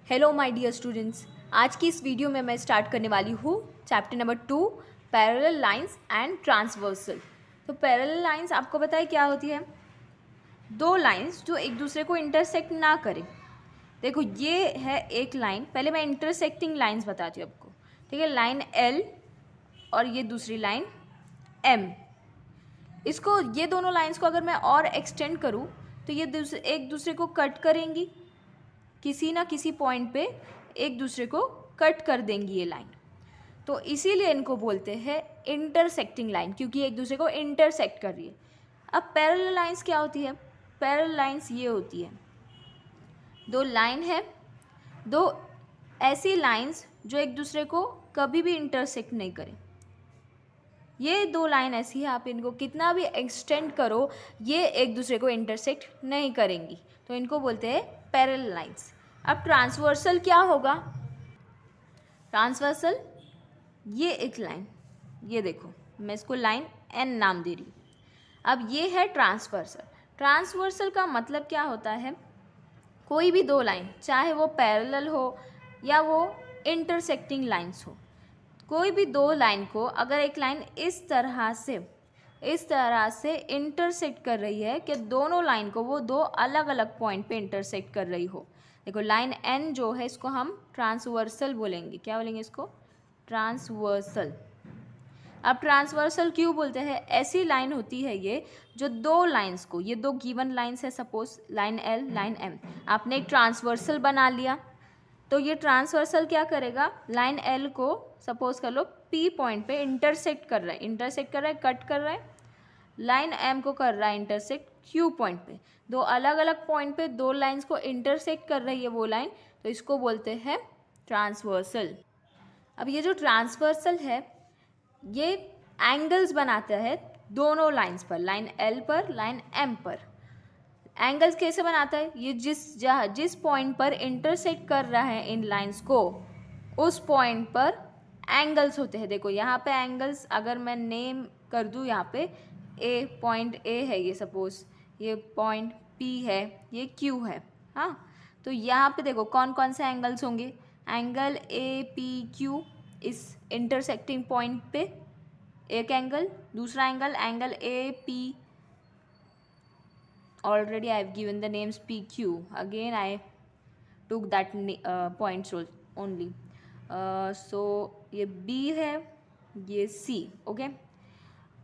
Hello my dear students, आज की इस वीडियो में मैं स्टार्ट करने वाली हूँ chapter number 2 parallel lines and transversal. तो पैरेलल लाइंस आपको पता है क्या होती है? दो लाइंस जो एक दूसरे को इंटरसेक्ट ना करें। देखो ये है एक लाइन, पहले मैं इंटरसेक्टिंग लाइंस बताती हूँ आपको, ठीक है। लाइन L और ये दूसरी लाइन M। इसको ये दोनों लाइंस को अगर मैं और एक्सटेंड करूँ तो ये एक दूसरे को कट करेंगी, किसी ना किसी पॉइंट पे एक दूसरे को कट कर देंगी ये लाइन। तो इसीलिए इनको बोलते हैं इंटरसेक्टिंग लाइन, क्योंकि एक दूसरे को इंटरसेक्ट कर रही है। अब पैरेलल लाइंस क्या होती है? पैरेलल लाइंस ये होती है, दो लाइन है, दो ऐसी लाइंस जो एक दूसरे को कभी भी इंटरसेक्ट नहीं करें। ये दो लाइन ऐसी है, आप इनको कितना भी एक्सटेंड करो ये एक दूसरे को इंटरसेक्ट नहीं करेंगी, तो इनको बोलते हैं पैरेलल लाइंस। अब ट्रांसवर्सल क्या होगा? ट्रांसवर्सल ये एक लाइन, ये देखो मैं इसको लाइन N नाम दे रही हूँ। अब ये है ट्रांसवर्सल। ट्रांसवर्सल का मतलब क्या होता है? कोई भी दो लाइन, चाहे वो पैरेलल हो या वो इंटरसेक्टिंग लाइंस हो, कोई भी दो लाइन को अगर एक लाइन इस तरह से इंटरसेक्ट कर रही है कि दोनों लाइन को वो दो अलग अलग पॉइंट पे इंटरसेक्ट कर रही हो। देखो लाइन N जो है इसको हम ट्रांसवर्सल बोलेंगे। क्या बोलेंगे इसको? ट्रांसवर्सल। अब ट्रांसवर्सल क्यों बोलते हैं? ऐसी लाइन होती है ये जो दो लाइंस को, ये दो गिवन लाइंस है, suppose line L line M, आपने एक ट्रांसवर्सल बना लिया, तो ये ट्रांसवर्सल क्या करेगा? लाइन L को सपोज कर लो P पॉइंट पे इंटरसेक्ट कर रहा है, कट कर रहा है। लाइन M को कर रहा है इंटरसेक्ट Q पॉइंट पे। दो अलग अलग पॉइंट पे दो लाइंस को इंटरसेक्ट कर रही है वो लाइन, तो इसको बोलते हैं ट्रांसवर्सल। अब ये जो ट्रांसवर्सल है ये एंगल्स बनाता है दोनों लाइंस पर, लाइन L पर, लाइन M पर। एंगल्स कैसे बनाता है? ये जिस पॉइंट पर इंटरसेक्ट कर रहा है इन लाइंस को, उस पॉइंट पर एंगल्स होते हैं। देखो यहाँ पे एंगल्स अगर मैं नेम कर दूँ, यहाँ पे पॉइंट A है, ये सपोज ये पॉइंट P है, ये Q है, हाँ। तो यहाँ पे देखो कौन कौन से एंगल्स होंगे? एंगल APQ इस इंटरसेक्टिंग पॉइंट पे एक एंगल, दूसरा angle AP, already I have given the names PQ, again I took that points only. So ये B है, ये C, okay.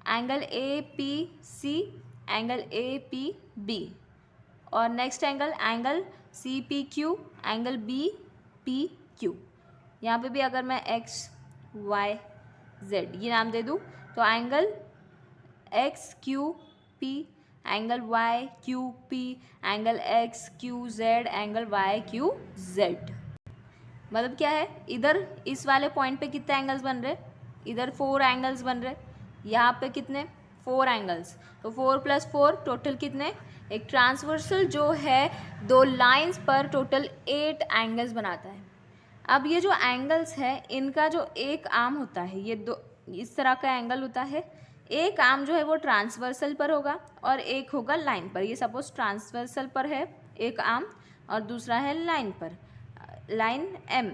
Angle APC, angle APB, और next angle CPQ, angle BPQ। यहाँ पे भी अगर मैं XYZ ये नाम दे दूँ तो angle XQP, angle YQP, angle XQZ, angle YQZ। मतलब क्या है? इधर इस वाले पॉइंट पे कितने एंगल्स बन रहे? इधर 4 एंगल्स बन रहे, यहाँ पे कितने? 4 एंगल्स। तो 4 + 4 टोटल कितने? एक ट्रांसवर्सल जो है दो लाइंस पर टोटल 8 एंगल्स बनाता है। अब ये जो एंगल्स है इनका जो एक आर्म होता है, ये दो इस तरह का एंगल होता है, एक आर्म जो है वो ट्रांसवर्सल पर होगा और एक होगा लाइन पर। ये सपोज ट्रांसवर्सल पर है एक आर्म और दूसरा है लाइन पर, लाइन M,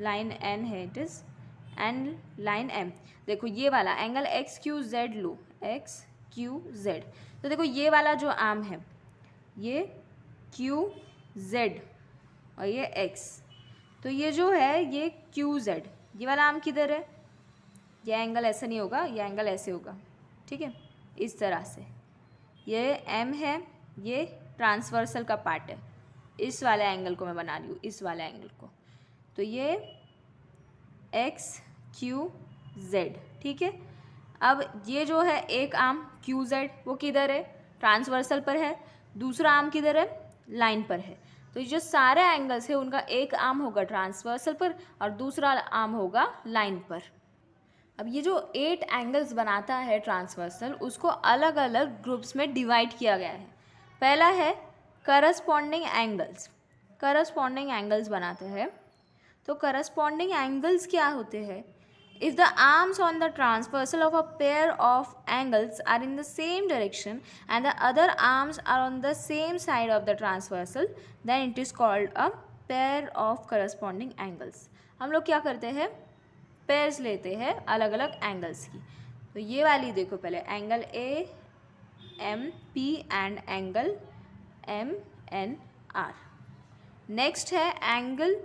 लाइन N है it is, and line M। देखो ये वाला एंगल XQZ लो, XQZ। तो देखो ये वाला जो आर्म है ये QZ और ये X, तो ये जो है ये QZ, ये वाला आर्म किधर है? ये एंगल ऐसा नहीं होगा, ये एंगल ऐसे होगा, ठीक है, इस तरह से। ये M है, ये ट्रांसवर्सल का पार्ट है, इस वाले एंगल को मैं बना रही हूँ, इस वाले एंगल को। तो ये XQZ, ठीक है। अब ये जो है एक आर्म QZ वो किधर है? ट्रांसवर्सल पर है। दूसरा आर्म किधर है? लाइन पर है। तो ये जो सारे एंगल्स है उनका एक आर्म होगा ट्रांसवर्सल पर और दूसरा आर्म होगा लाइन पर। अब ये जो 8 एंगल्स बनाता है ट्रांसवर्सल, उसको अलग अलग ग्रुप्स में डिवाइड किया गया है। पहला है करस्पॉन्डिंग एंगल्स। करस्पॉन्डिंग एंगल्स बनाते हैं। तो करस्पॉन्डिंग एंगल्स क्या होते हैं? If the arms on the transversal of a pair of angles are in the same direction and the other arms are on the same side of the transversal, then it is called a pair of corresponding angles. हम लोग क्या करते हैं, pairs लेते हैं अलग अलग angles की। तो ये वाली देखो, पहले angle A M P and angle M N R. Next है angle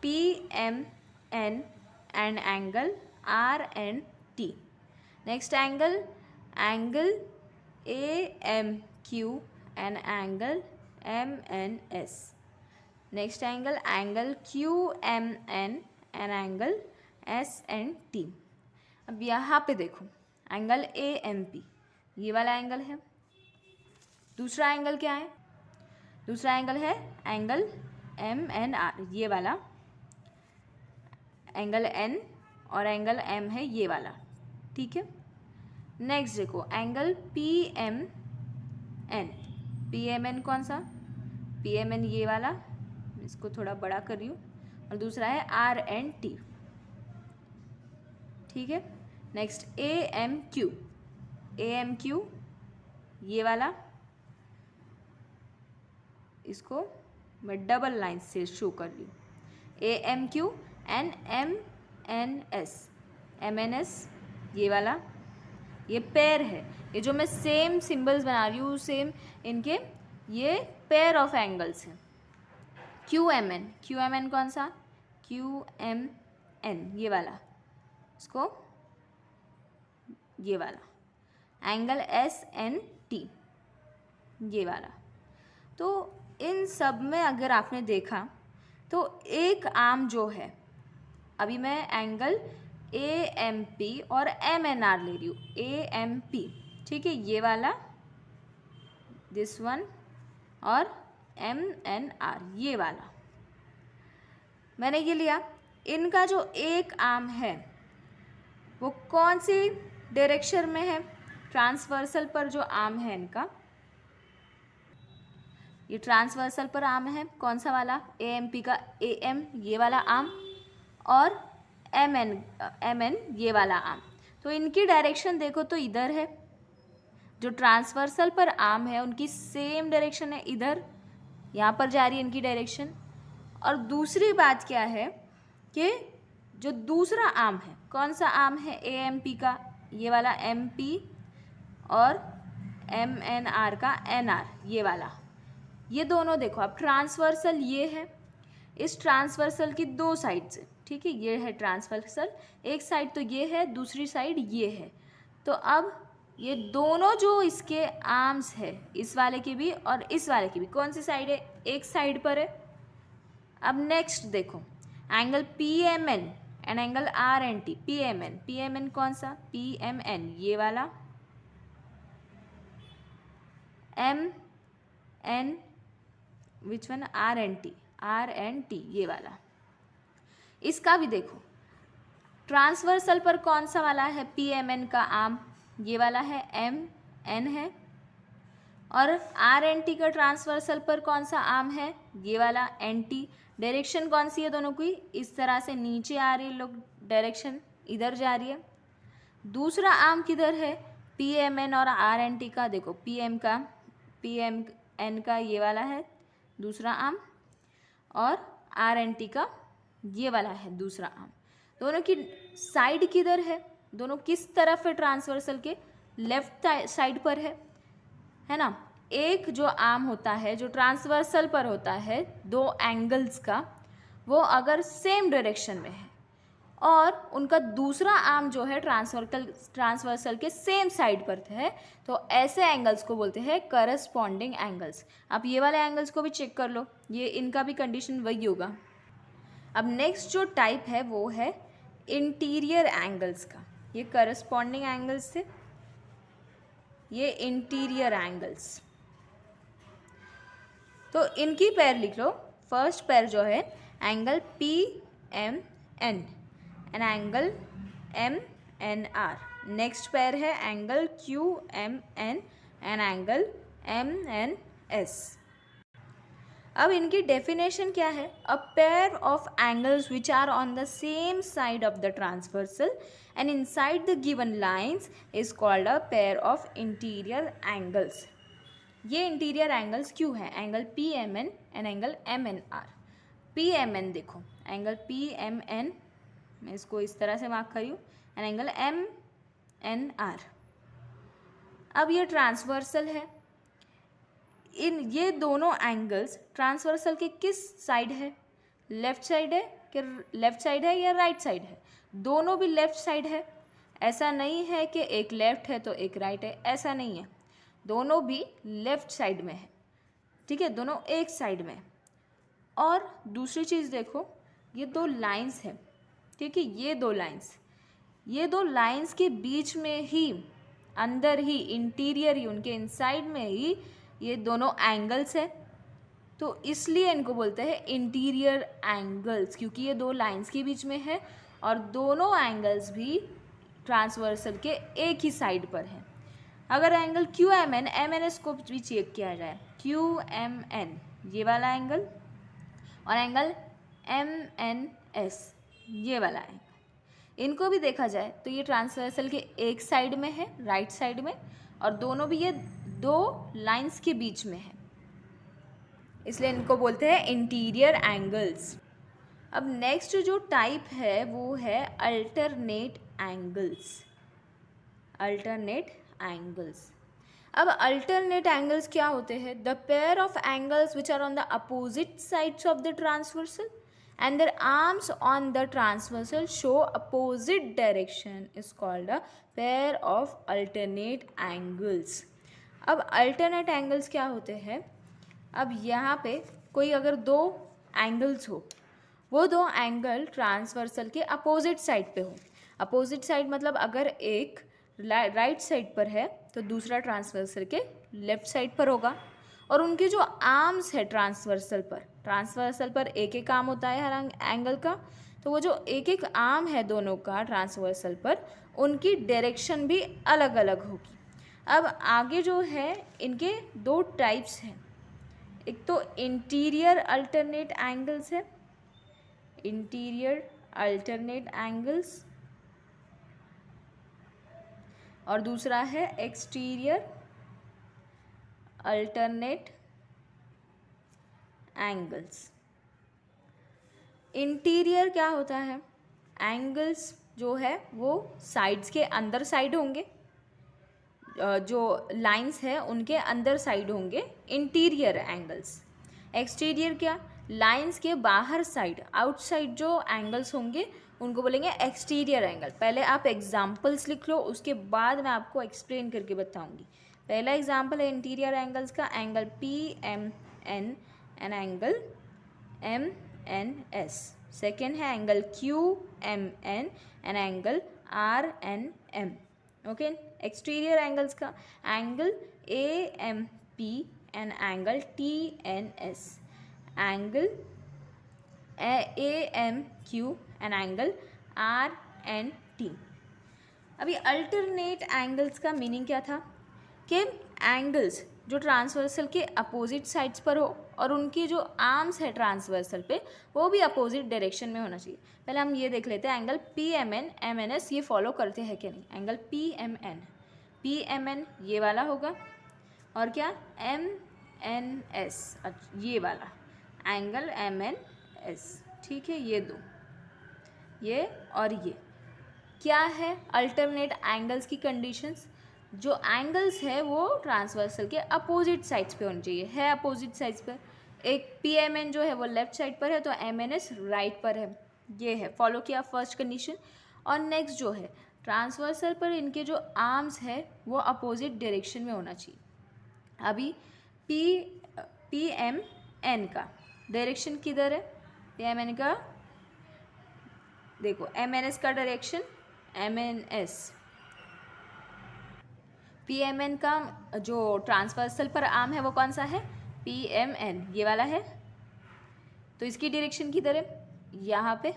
P M N and angle R N T. Next angle A M Q and angle M N S. Next angle Q M N and angle S N T. अब यहाँ पे देखो angle A M P, ये वाला angle है। दूसरा angle क्या है, दूसरा एंगल है एंगल एम एन आर, ये वाला एंगल एन, और एंगल एम है ये वाला, ठीक है। नेक्स्ट देखो एंगल पी एम एन कौन सा, पी एम एन ये वाला, इसको थोड़ा बड़ा कर रही हूँ, और दूसरा है आर एन टी, ठीक है। नेक्स्ट ए एम क्यू ये वाला, इसको मैं डबल लाइन से शो कर रही हूँ, A M Q and M N S ये वाला, ये पेयर है। ये जो मैं सेम सिंबल्स बना रही हूँ सेम इनके, ये पेयर ऑफ एंगल्स हैं। क्यू एम एन कौन सा, क्यू एम एन ये वाला, इसको ये वाला एंगल एस एन टी ये वाला। तो इन सब में अगर आपने देखा तो एक आर्म जो है, अभी मैं एंगल ए एम पी और एम एन आर ले रही हूँ, ए एम पी, ठीक है, ये वाला दिस वन, और एम एन आर ये वाला मैंने ये लिया। इनका जो एक आर्म है वो कौन सी डायरेक्शन में है, ट्रांसवर्सल पर जो आर्म है इनका, ये ट्रांसवर्सल पर आर्म है, कौन सा वाला, ए एम पी का ए एम ये वाला आर्म, और एम एन ये वाला आर्म। तो इनकी डायरेक्शन देखो तो इधर है, जो ट्रांसवर्सल पर आर्म है उनकी सेम डायरेक्शन है, इधर यहाँ पर जा रही है इनकी डायरेक्शन। और दूसरी बात क्या है कि जो दूसरा आर्म है, कौन सा आर्म है, ए एम पी का ये वाला एम पी, और एम एन आर का एन आर ये वाला, ये दोनों देखो अब ट्रांसवर्सल ये है, इस ट्रांसवर्सल की दो साइड से, ठीक है, ये है ट्रांसवर्सल, एक साइड तो ये है, दूसरी साइड ये है। तो अब ये दोनों जो इसके आर्म्स है, इस वाले की भी और इस वाले की भी, कौन सी साइड है, एक साइड पर है। अब नेक्स्ट देखो angle P M N and angle R N T. P M N कौन सा, पी एम एन ये वाला, M N which one, R N T ये वाला। इसका भी देखो ट्रांसवर्सल पर कौन सा वाला है, पी एम एन का आर्म ये वाला है, एम एन है, और आर एन टी का ट्रांसवर्सल पर कौन सा आर्म है, ये वाला एन टी। डायरेक्शन कौन सी है दोनों की, इस तरह से नीचे आ रही है लोग, डायरेक्शन इधर जा रही है। दूसरा आर्म किधर है, पी एम एन और आर एन टी का, देखो पी एम एन का ये वाला है दूसरा आर्म, और आर एन टी का ये वाला है दूसरा आर्म। दोनों की साइड किधर है, दोनों किस तरफ है, ट्रांसवर्सल के लेफ्ट साइड पर है ना। एक जो आर्म होता है जो ट्रांसवर्सल पर होता है दो एंगल्स का, वो अगर सेम डायरेक्शन में है, और उनका दूसरा आर्म जो है ट्रांसवर्सल के सेम साइड पर है, तो ऐसे एंगल्स को बोलते हैं करस्पॉन्डिंग एंगल्स। आप ये वाले एंगल्स को भी चेक कर लो, ये इनका भी कंडीशन वही होगा। अब नेक्स्ट जो टाइप है वो है इंटीरियर एंगल्स का। ये करस्पॉन्डिंग एंगल्स थे, ये इंटीरियर एंगल्स। तो इनकी पैर लिख लो। फर्स्ट पैर जो है angle P M N and angle M N R. Next pair है angle Q M N and angle M N S. अब इनकी डेफिनेशन क्या है, a pair of angles which are on the same side of the transversal and inside the given lines is called a pair of interior angles. ये interior angles क्यों है, angle P M N and angle M N R. P M N देखो, angle P M N, मैं इसको इस तरह से mark करी हूँ, and angle M N R. अब ये ट्रांसवर्सल है, इन ये दोनों एंगल्स ट्रांसवर्सल के किस साइड है, लेफ्ट साइड है कि लेफ्ट साइड है या राइट साइड है, दोनों भी लेफ्ट साइड है। ऐसा नहीं है कि एक लेफ्ट है तो एक राइट है, ऐसा नहीं है, दोनों भी लेफ्ट साइड में है, ठीक है, दोनों एक साइड में। और दूसरी चीज़ देखो, ये दो लाइंस हैं, ठीक है, ये दो लाइंस के बीच में ही, अंदर ही, इंटीरियर ही, उनके इनसाइड में ही ये दोनों एंगल्स है, तो इसलिए इनको बोलते हैं इंटीरियर एंगल्स, क्योंकि ये दो लाइंस के बीच में है और दोनों एंगल्स भी ट्रांसवर्सल के एक ही साइड पर है। अगर angle Q M N, M N S को भी चेक किया जाए, क्यू एम एन ये वाला एंगल और एंगल एम एन एस ये वाला एंगल, इनको भी देखा जाए तो ये ट्रांसवर्सल के एक साइड में है, राइट साइड में, और दोनों भी ये दो लाइंस के बीच में है, इसलिए इनको बोलते हैं इंटीरियर एंगल्स। अब नेक्स्ट जो टाइप है वो है अल्टरनेट एंगल्स। अल्टरनेट एंगल्स, अब अल्टरनेट एंगल्स क्या होते हैं, the pair of angles which are on the opposite sides of the transversal and their arms on the transversal show opposite direction is called a pair of alternate angles। अब alternate angles क्या होते हैं, अब यहाँ पे कोई अगर दो एंगल्स हो, वो दो एंगल ट्रांसवर्सल के अपोजिट साइड पे हो, अपोजिट साइड मतलब अगर एक राइट साइड पर है तो दूसरा ट्रांसवर्सल के लेफ्ट साइड पर होगा, और उनके जो आर्म्स है ट्रांसवर्सल पर एक एक आर्म होता है हर एंगल का, तो वो जो एक एक आर्म है दोनों का ट्रांसवर्सल पर, उनकी डायरेक्शन भी अलग अलग होगी। अब आगे जो है इनके दो टाइप्स हैं, एक तो इंटीरियर अल्टरनेट एंगल्स है, इंटीरियर अल्टरनेट एंगल्स, और दूसरा है एक्सटीरियर अल्टरनेट एंगल्स। इंटीरियर क्या होता है, एंगल्स जो है वो साइड्स के अंदर साइड होंगे, जो लाइंस है उनके अंदर साइड होंगे इंटीरियर एंगल्स। एक्सटीरियर क्या, लाइंस के बाहर साइड, आउटसाइड जो एंगल्स होंगे उनको बोलेंगे एक्सटीरियर एंगल। पहले आप एग्जाम्पल्स लिख लो, उसके बाद मैं आपको एक्सप्लेन करके बताऊंगी। पहला एग्जाम्पल है इंटीरियर एंगल्स का, angle P M N and angle M N S. Second है angle Q M N and angle R N M. Okay, exterior angles का angle A M P and angle T N S, angle A M Q and angle R N T. अभी alternate angles का meaning क्या था कि angles जो transversal के opposite sides पर हो और उनकी जो आर्म्स है ट्रांसवर्सल पे वो भी अपोजिट डायरेक्शन में होना चाहिए। पहले हम ये देख लेते हैं, angle P M N M N S ये फॉलो करते हैं कि नहीं। एंगल पी एम एन ये वाला होगा, और क्या एम एन एस ये वाला एंगल एम एन एस, ठीक है, ये दो, ये और ये क्या है अल्टरनेट एंगल्स की कंडीशंस। जो एंगल्स है वो ट्रांसवर्सल के अपोजिट साइड्स पे होनी चाहिए, है अपोजिट साइड्स पर। एक पी एम एन जो है वो लेफ्ट साइड पर है तो एम एन एस राइट पर है, ये है, फॉलो किया फर्स्ट कंडीशन। और नेक्स्ट जो है ट्रांसवर्सल पर इनके जो आर्म्स है वो अपोजिट डायरेक्शन में होना चाहिए। अभी पी एम एन का डायरेक्शन किधर है, पी एम एन का देखो, एम एन एस का direction M N S, P M N का जो ट्रांसवर्सल पर आर्म है वो कौन सा है, पी एम एन ये वाला है, तो इसकी डायरेक्शन किधर है, यहाँ पे।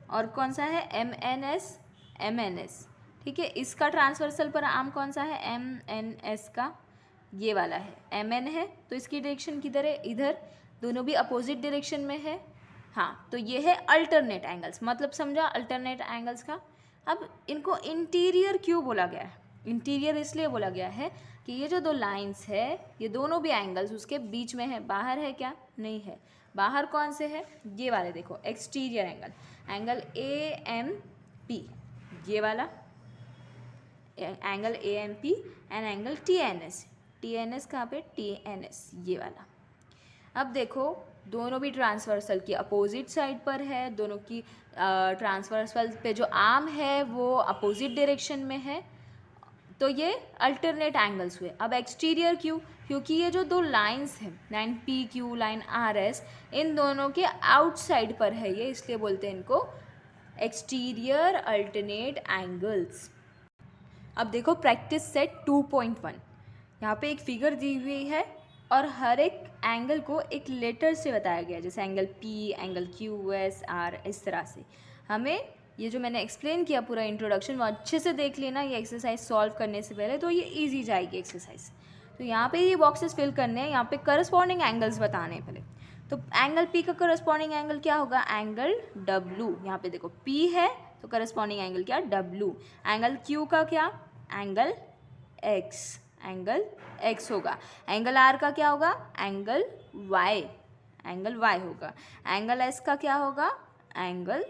और कौन सा है, एम एन एस, ठीक है, इसका ट्रांसवर्सल पर आर्म कौन सा है, एम एन एस का ये वाला है, एम एन है, तो इसकी डायरेक्शन किधर है, इधर, दोनों भी अपोजिट डायरेक्शन में है। हाँ, तो ये है अल्टरनेट एंगल्स, मतलब समझा अल्टरनेट एंगल्स का। अब इनको इंटीरियर क्यों बोला गया है, इंटीरियर इसलिए बोला गया है कि ये जो दो लाइंस है ये दोनों भी एंगल्स उसके बीच में है, बाहर है क्या, नहीं है। बाहर कौन से है, ये वाले देखो, एक्सटीरियर एंगल, एंगल AMP, ये वाला angle AMP and angle TNS। TNS कहाँ पे, TNS ये वाला। अब देखो दोनों भी ट्रांसवर्सल की अपोजिट साइड पर है, दोनों की ट्रांसवर्सल पे जो आर्म है वो अपोजिट डायरेक्शन में है, तो ये अल्टरनेट एंगल्स हुए। अब एक्सटीरियर क्यों, क्योंकि ये जो दो लाइंस हैं, लाइन PQ, लाइन RS, इन दोनों के आउटसाइड पर है ये, इसलिए बोलते हैं इनको एक्सटीरियर अल्टरनेट एंगल्स। अब देखो प्रैक्टिस सेट 2.1, यहाँ पे एक फिगर दी हुई है और हर एक एंगल को एक लेटर से बताया गया है, जैसे angle P, angle QS, R, इस तरह से। हमें ये जो मैंने एक्सप्लेन किया पूरा इंट्रोडक्शन वो अच्छे से देख लेना ये एक्सरसाइज सॉल्व करने से पहले, तो ये इजी जाएगी एक्सरसाइज। तो यहाँ पे ये बॉक्सेस फिल करने हैं, यहाँ पे करस्पॉन्डिंग एंगल्स बताने हैं पहले। तो एंगल P का करस्पॉन्डिंग एंगल क्या होगा, एंगल W। यहाँ पे देखो P है तो करस्पॉन्डिंग एंगल क्या, W। एंगल Q का क्या, एंगल X, एंगल X होगा। एंगल R का क्या होगा, एंगल Y, एंगल Y होगा। एंगल S का क्या होगा, एंगल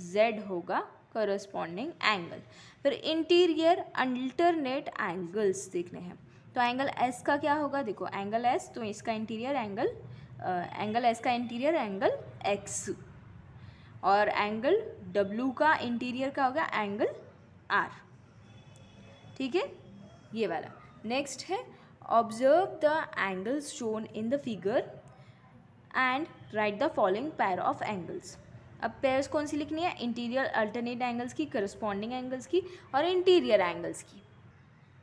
Z होगा, करस्पॉन्डिंग एंगल। फिर इंटीरियर अल्टरनेट एंगल्स देखने हैं, तो एंगल S का क्या होगा, देखो एंगल S, तो इसका इंटीरियर एंगल S का इंटीरियर एंगल X, और एंगल W का इंटीरियर का होगा एंगल R, ठीक है, ये वाला। नेक्स्ट है observe the angles shown in the figure and right the following pair of angles. अब पेयर्स कौन सी लिखनी है, इंटीरियर अल्टरनेट एंगल्स की, करस्पॉन्डिंग एंगल्स की और इंटीरियर एंगल्स की।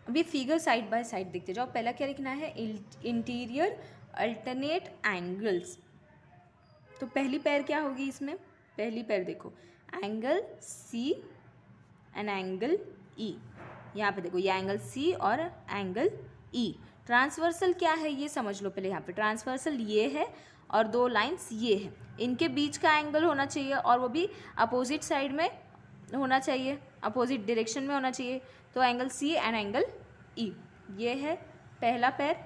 अभी फिगर साइड बाय साइड देखते जाओ। पहला क्या लिखना है, इंटीरियर अल्टरनेट एंगल्स। तो पहली पेयर क्या होगी इसमें, पहली पेयर देखो angle C and angle E। यहाँ पे देखो ये एंगल C और एंगल E। ट्रांसवर्सल क्या है ये समझ लो पहले। यहाँ पे ट्रांसवर्सल ये है और दो लाइंस ये है, इनके बीच का एंगल होना चाहिए और वो भी अपोजिट साइड में होना चाहिए, अपोजिट डायरेक्शन में होना चाहिए। तो angle C and angle E, ये है पहला पैर।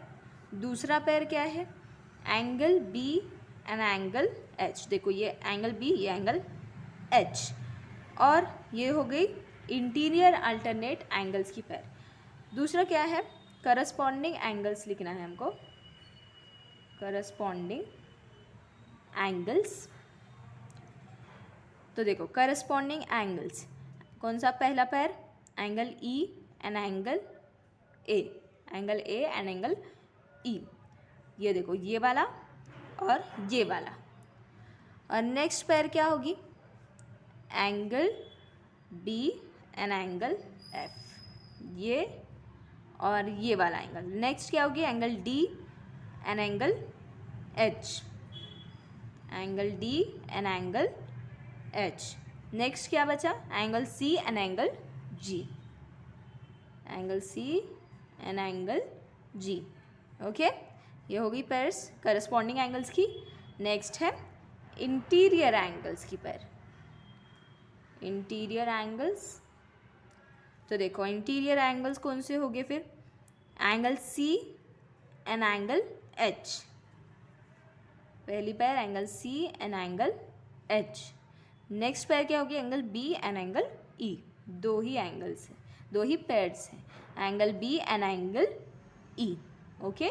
दूसरा पैर क्या है, angle B and angle H। देखो ये एंगल B, ये एंगल H, और ये हो गई इंटीरियर अल्टरनेट एंगल्स की पैर। दूसरा क्या है, करस्पॉन्डिंग एंगल्स लिखना है हमको, करस्पॉन्डिंग एंगल्स। तो देखो करस्पॉन्डिंग एंगल्स कौन सा, पहला पैर angle E and angle A, angle A and angle E। ये देखो ये वाला और ये वाला। और नेक्स्ट पैर क्या होगी, angle B and angle F, ये और ये वाला एंगल। नेक्स्ट क्या होगी, angle D and angle H, angle D and angle H। Next क्या बचा, angle C and angle G, angle C and angle G। Okay, ये होगी पेयर्स करस्पॉन्डिंग एंगल्स की। नेक्स्ट है इंटीरियर एंगल्स की पेयर, इंटीरियर एंगल्स। तो देखो interior angles कौन से हो गए फिर, angle C and angle H, पहली पैर angle C and angle H। Next पैर क्या होगी, angle B and angle E। दो ही एंगल्स हैं, दो ही पेयर्स हैं, angle B and angle E। Okay,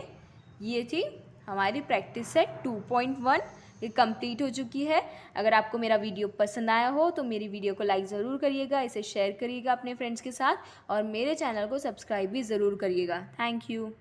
ये थी हमारी प्रैक्टिस सेट 2.1, ये कंप्लीट हो चुकी है। अगर आपको मेरा वीडियो पसंद आया हो तो मेरी वीडियो को लाइक ज़रूर करिएगा, इसे शेयर करिएगा अपने फ्रेंड्स के साथ और मेरे चैनल को सब्सक्राइब भी ज़रूर करिएगा। Thank you.